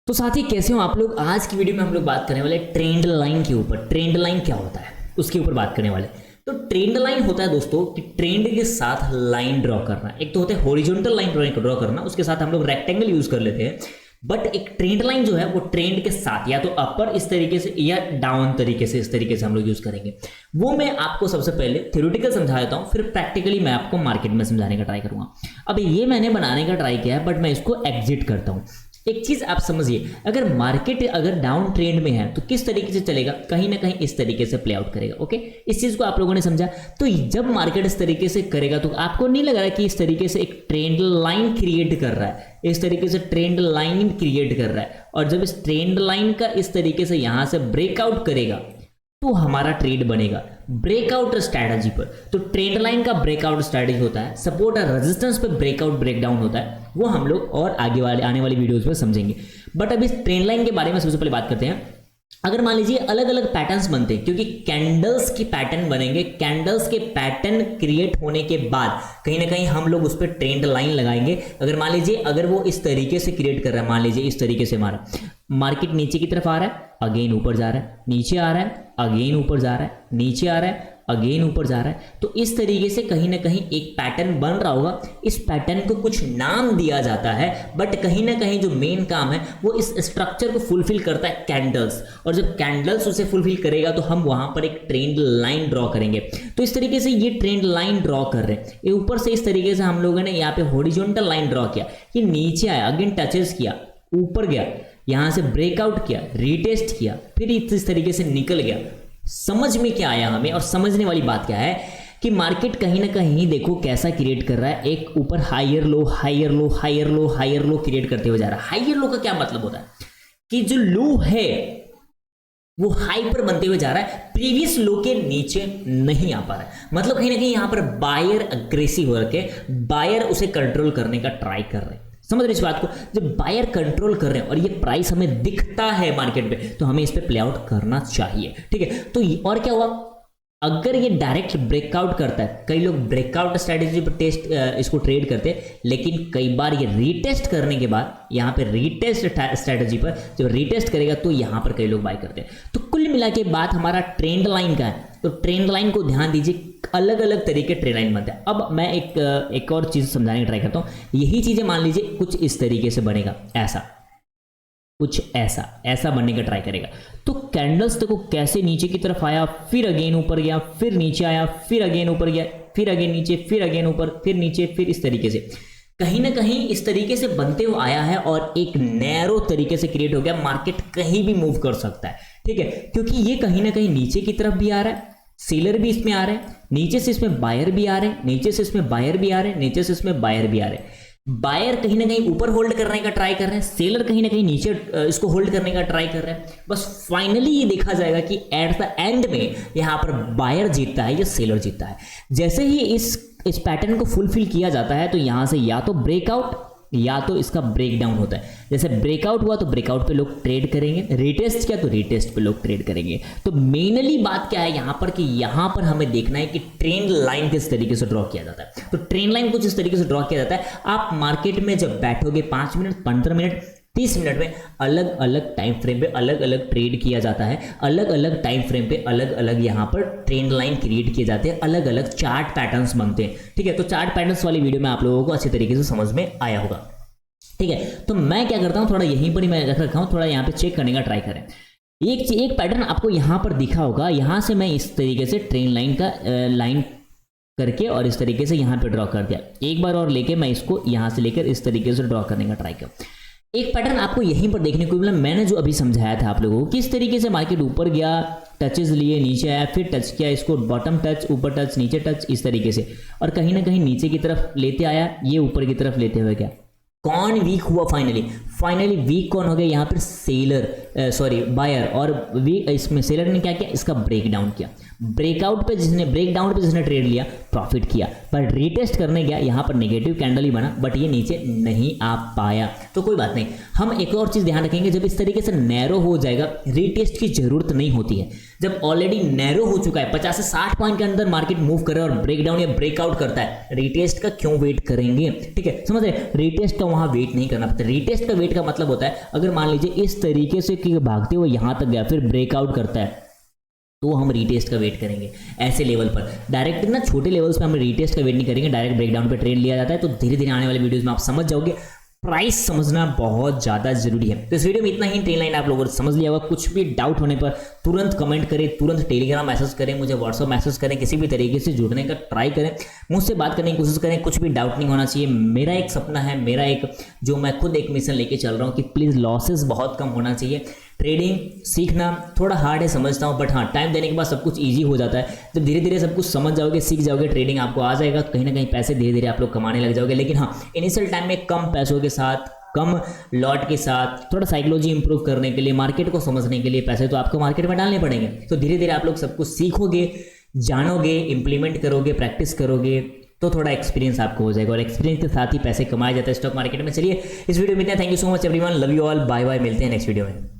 तो साथी कैसे हो आप लोग। आज की वीडियो में हम लोग बात करने वाले ट्रेंड लाइन के ऊपर। ट्रेंड लाइन क्या होता है उसके ऊपर बात करने वाले। तो ट्रेंड लाइन होता है दोस्तों कि ट्रेंड के साथ लाइन ड्रॉ करना। एक तो होता है हॉरिजॉन्टल लाइन ड्रॉ करना, उसके साथ हम लोग रेक्टेंगल यूज कर लेते हैं। बट एक ट्रेंड लाइन जो है वो ट्रेंड के साथ या तो अपर इस तरीके से या डाउन तरीके से, इस तरीके से हम लोग यूज करेंगे। वो मैं आपको सबसे पहले थ्योरेटिकल समझा देता हूं, फिर प्रैक्टिकली मैं आपको मार्केट में समझाने का ट्राई करूंगा। अब ये मैंने बनाने का ट्राई किया है बट मैं इसको एग्जिट करता हूं। एक चीज आप समझिए, अगर मार्केट अगर डाउन ट्रेंड में है तो किस तरीके से चलेगा, कहीं ना कहीं इस तरीके से प्ले आउट करेगा। ओके, इस चीज को आप लोगों ने समझा। तो जब मार्केट इस तरीके से करेगा तो आपको नहीं लग रहा कि इस तरीके से एक ट्रेंड लाइन क्रिएट कर रहा है, इस तरीके से ट्रेंड लाइन क्रिएट कर रहा है। और जब इस ट्रेंड लाइन का इस तरीके से यहां से ब्रेकआउट करेगा तो हमारा ट्रेड बनेगा ब्रेकआउट स्ट्रैटेजी पर। तो ट्रेंड लाइन का ब्रेकआउट स्ट्रैटेजी होता है, सपोर्ट और रेजिस्टेंस पे ब्रेकआउट ब्रेकडाउन होता है। वो हम लोग और आगे वाले आने वाली वीडियोस में समझेंगे। बट अब इस ट्रेंड लाइन के बारे में सबसे पहले बात करते हैं। अगर मान लीजिए अलग अलग पैटर्न्स बनते हैं, क्योंकि कैंडल्स की पैटर्न बनेंगे, कैंडल्स के पैटर्न क्रिएट होने के बाद कहीं ना कहीं हम लोग उस पर ट्रेंड लाइन लगाएंगे। अगर मान लीजिए अगर वो इस तरीके से क्रिएट कर रहा है, मान लीजिए इस तरीके से हमारा मार्केट नीचे की तरफ आ रहा है, अगेन ऊपर जा रहा है, नीचे आ रहा है, अगेन ऊपर जा रहा है, नीचे आ रहा है, अगेन ऊपर जा रहा है, तो इस तरीके से कहीं ना कहीं एक पैटर्न बन रहा होगा। इस पैटर्न को कुछ नाम दिया जाता है, बट कहीं ना कहीं जो मेन काम है वो इस स्ट्रक्चर को फुलफिल करता है कैंडल्स। और जब कैंडल्स उसे फुलफिल करेगा तो हम वहां पर एक ट्रेंड लाइन ड्रॉ करेंगे। तो इस तरीके से ये ट्रेंड लाइन ड्रॉ कर रहे हैं। ये ऊपर से इस तरीके से हम लोगों ने यहाँ पे हॉरिजॉन्टल लाइन ड्रॉ किया, ये नीचे आया, अगेन टचेस किया, ऊपर गया, यहां से ब्रेकआउट किया, रीटेस्ट किया, फिर इस तरीके से निकल गया। समझ में क्या आया हमें, और समझने वाली बात क्या है कि मार्केट कहीं ना कहीं देखो कैसा क्रिएट कर रहा है। एक ऊपर higher low higher low higher low higher low create करते हुए जा रहा है। हायर लो का क्या मतलब होता है कि जो लो है वो हाई पर बनते हुए जा रहा है, प्रीवियस लो के नीचे नहीं आ पा रहा है। मतलब कहीं ना कहीं यहां पर बायर अग्रेसिव होकर बायर उसे कंट्रोल करने का ट्राई कर रहे हैं। समझ रहे इस बात को। जब बायर कंट्रोल कर रहे हैं और ये प्राइस हमें दिखता है मार्केट में, तो हमें इस पे प्ले आउट करना चाहिए। ठीक है, तो और क्या हुआ, अगर ये डायरेक्ट ब्रेकआउट करता है, कई लोग ब्रेकआउट स्ट्रेटेजी पर इसको ट्रेड करते हैं, लेकिन कई बार ये रीटेस्ट करने के बाद यहाँ पे रीटेस्ट स्ट्रेटेजी पर जब रीटेस्ट करेगा तो यहाँ पर कई लोग बाय करते हैं। तो कुल मिला के बात हमारा ट्रेंड लाइन का है। तो ट्रेंड लाइन को ध्यान दीजिए, अलग अलग तरीके ट्रेंड लाइन बनते हैं। अब मैं एक और चीज समझाने का ट्राई करता हूँ। यही चीजें मान लीजिए कुछ इस तरीके से बनेगा, ऐसा कुछ ऐसा बनने का ट्राई करेगा। तो कैंडल्स देखो कैसे नीचे की तरफ आया, फिर अगेन ऊपर गया, फिर नीचे आया, फिर अगेन ऊपर गया, फिर अगेन नीचे, फिर अगेन ऊपर, फिर नीचे, फिर इस तरीके से कहीं ना कहीं इस तरीके से बनते हुए आया है और एक नैरो तरीके से क्रिएट हो गया। मार्केट कहीं भी मूव कर सकता है, ठीक है, क्योंकि ये कहीं ना कहीं नीचे की तरफ भी आ रहा है, सेलर भी इसमें आ रहे हैं, नीचे से इसमें बायर भी आ रहे हैं, नीचे से इसमें बायर भी आ रहे हैं, नीचे से इसमें बायर भी आ रहे हैं। बायर कहीं ना कहीं ऊपर होल्ड करने का ट्राई कर रहे हैं, सेलर कहीं ना कहीं नीचे इसको होल्ड करने का ट्राई कर रहे हैं। बस फाइनली ये देखा जाएगा कि एट द एंड में यहां पर बायर जीतता है या सेलर जीतता है। जैसे ही इस पैटर्न को फुलफिल किया जाता है तो यहां से या तो ब्रेकआउट या तो इसका ब्रेकडाउन होता है। जैसे ब्रेकआउट हुआ तो ब्रेकआउट पे लोग ट्रेड करेंगे, रिटेस्ट किया तो रिटेस्ट पे लोग ट्रेड करेंगे। तो मेनली बात क्या है यहां पर कि यहां पर हमें देखना है कि ट्रेंड लाइन किस तरीके से ड्रॉ किया जाता है। तो ट्रेंड लाइन कुछ इस तरीके से ड्रॉ किया जाता है। आप मार्केट में जब बैठोगे 5 मिनट, 15 मिनट, 30 मिनट में अलग अलग टाइम फ्रेम पे अलग अलग ट्रेड किया जाता है। अलग अलग टाइम फ्रेम पे अलग अलग यहाँ पर ट्रेंड लाइन क्रिएट किए जाते हैं, अलग अलग चार्ट पैटर्न्स बनते हैं। ठीक है, तो चार्ट पैटर्न्स वाली वीडियो में आप लोगों को अच्छे तरीके से समझ में आया होगा। ठीक है, तो मैं क्या करता हूँ, थोड़ा यहीं पर ही मैं रख रखा हूँ, थोड़ा यहाँ पे चेक करने का ट्राई करें। एक पैटर्न आपको यहाँ पर दिखा होगा, यहाँ से मैं इस तरीके से ट्रेंड लाइन का लाइन करके और इस तरीके से यहाँ पे ड्रॉ कर दिया। एक बार और लेके मैं इसको यहाँ से लेकर इस तरीके से ड्रॉ करने का ट्राई किया। एक पैटर्न आपको यहीं पर देखने को मिला, मैंने जो अभी समझाया था आप लोगों को, किस तरीके से मार्केट ऊपर गया, टचेस लिए, नीचे आया, फिर टच किया, इसको बॉटम टच, ऊपर टच, नीचे टच, इस तरीके से, और कहीं ना कहीं नीचे की तरफ लेते आया, ये ऊपर की तरफ लेते हुए गया। कौन वीक हुआ फाइनली वीक कौन हो गया यहाँ पर, सेलर, सॉरी बायर। और वीक इसमें सेलर ने क्या किया, इसका ब्रेक डाउन किया। ब्रेकआउट पे जिसने ब्रेकडाउन पे जिसने ट्रेड लिया प्रॉफिट किया, पर रीटेस्ट करने गया, यहाँ पर नेगेटिव कैंडल ही बना, बट ये नीचे नहीं आ पाया। तो कोई बात नहीं, हम एक और चीज ध्यान रखेंगे, जब इस तरीके से नैरो हो जाएगा रीटेस्ट की जरूरत नहीं होती है। जब ऑलरेडी नैरो हो चुका है, 50 से 60 पॉइंट के अंदर मार्केट मूव कर रहा है और ब्रेकडाउन या ब्रेकआउट करता है, रिटेस्ट का क्यों वेट करेंगे। ठीक है, समझ रहे, रिटेस्ट का वहां वेट नहीं करना पड़ता। रिटेस्ट का वेट वेट का मतलब होता है अगर मान लीजिए इस तरीके से कि भागते हुए यहाँ तक गया फिर ब्रेकआउट करता है तो हम रीटेस्ट का वेट करेंगे ऐसे लेवल पर। डायरेक्ट ना छोटे लेवल्स पे हम रीटेस्ट का वेट नहीं करेंगे, डायरेक्ट ब्रेकडाउन पे ट्रेंड लिया जाता है। तो धीरे धीरे आने वाले वीडियोस में आप समझ जाओगे। प्राइस समझना बहुत ज़्यादा जरूरी है। तो इस वीडियो में इतना ही। ट्रेंड लाइन आप लोगों ने समझ लिया होगा। कुछ भी डाउट होने पर तुरंत कमेंट करें, तुरंत टेलीग्राम मैसेज करें, मुझे व्हाट्सअप मैसेज करें, किसी भी तरीके से जुड़ने का ट्राई करें, मुझसे बात करने की कोशिश करें। कुछ भी डाउट नहीं होना चाहिए। मेरा एक सपना है, मेरा एक जो मैं खुद एक मिशन लेके चल रहा हूँ कि प्लीज़ लॉसेस बहुत कम होना चाहिए। ट्रेडिंग सीखना थोड़ा हार्ड है समझता हूँ, बट हाँ टाइम देने के बाद सब कुछ ईजी हो जाता है। जब धीरे धीरे सब कुछ समझ जाओगे, सीख जाओगे, ट्रेडिंग आपको आ जाएगा, कहीं ना कहीं पैसे धीरे धीरे आप लोग कमाने लग जाओगे। लेकिन हाँ इनिशियल टाइम में कम पैसों के साथ, कम लॉट के साथ, थोड़ा साइकोलॉजी इंप्रूव करने के लिए, मार्केट को समझने के लिए पैसे तो आपको मार्केट में डालने पड़ेंगे। तो धीरे धीरे आप लोग सब कुछ सीखोगे, जानोगे, इंप्लीमेंट करोगे, प्रैक्टिस करोगे तो थोड़ा एक्सपीरियंस आपको हो जाएगा। और एक्सपीरियंस के साथ ही पैसे कमाए जाते हैं स्टॉक मार्केट में। चलिए इस वीडियो में इतना। Thank you so much everyone, love you all, bye bye, मिलते हैं नेक्स्ट वीडियो में।